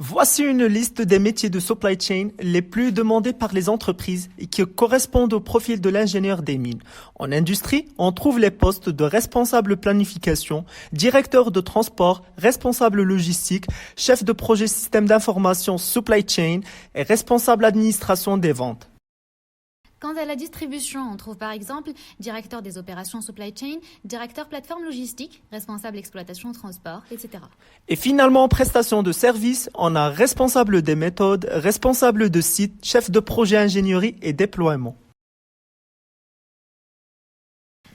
Voici une liste des métiers de supply chain les plus demandés par les entreprises et qui correspondent au profil de l'ingénieur des mines. En industrie, on trouve les postes de responsable planification, directeur de transport, responsable logistique, chef de projet système d'information supply chain et responsable administration des ventes. Quant à la distribution, on trouve par exemple directeur des opérations supply chain, directeur plateforme logistique, responsable exploitation transport, etc. Et finalement, en prestation de services, on a responsable des méthodes, responsable de site, chef de projet ingénierie et déploiement.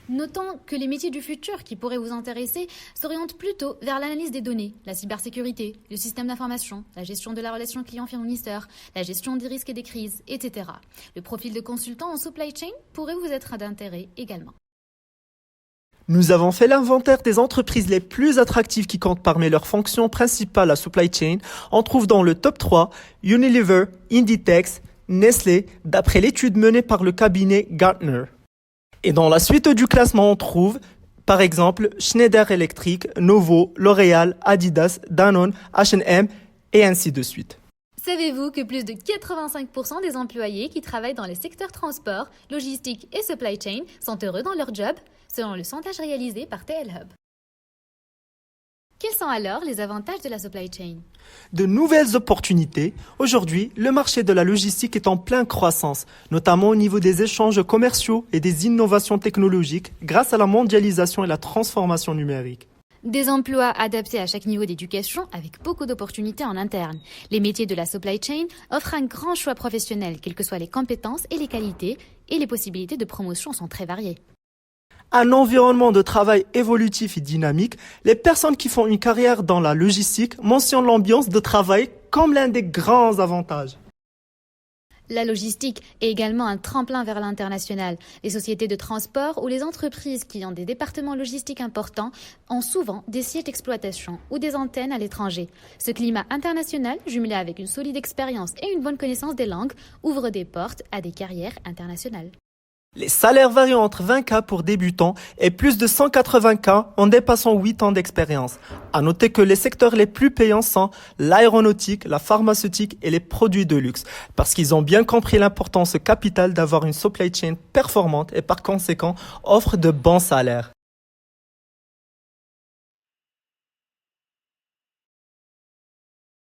Notons que les métiers du futur qui pourraient vous intéresser s'orientent plutôt vers l'analyse des données, la cybersécurité, le système d'information, la gestion de la relation client-fournisseur, la gestion des risques et des crises, etc. Le profil de consultant en supply chain pourrait vous être d'intérêt également. Nous avons fait l'inventaire des entreprises les plus attractives qui comptent parmi leurs fonctions principales à supply chain. On trouve dans le top 3 Unilever, Inditex, Nestlé, d'après l'étude menée par le cabinet Gartner. Et dans la suite du classement, on trouve, par exemple, Schneider Electric, Novo, L'Oréal, Adidas, Danone, H&M et ainsi de suite. Savez-vous que plus de 85% des employés qui travaillent dans les secteurs transport, logistique et supply chain sont heureux dans leur job, selon le sondage réalisé par TL Hub? Quels sont alors les avantages de la supply chain? De nouvelles opportunités. Aujourd'hui, le marché de la logistique est en pleine croissance, notamment au niveau des échanges commerciaux et des innovations technologiques grâce à la mondialisation et la transformation numérique. Des emplois adaptés à chaque niveau d'éducation avec beaucoup d'opportunités en interne. Les métiers de la supply chain offrent un grand choix professionnel, quelles que soient les compétences et les qualités, et les possibilités de promotion sont très variées. Un environnement de travail évolutif et dynamique, les personnes qui font une carrière dans la logistique mentionnent l'ambiance de travail comme l'un des grands avantages. La logistique est également un tremplin vers l'international. Les sociétés de transport ou les entreprises qui ont des départements logistiques importants ont souvent des sièges d'exploitation ou des antennes à l'étranger. Ce climat international, jumelé avec une solide expérience et une bonne connaissance des langues, ouvre des portes à des carrières internationales. Les salaires varient entre 20K pour débutants et plus de 180K en dépassant 8 ans d'expérience. À noter que les secteurs les plus payants sont l'aéronautique, la pharmaceutique et les produits de luxe, parce qu'ils ont bien compris l'importance capitale d'avoir une supply chain performante et par conséquent offre de bons salaires.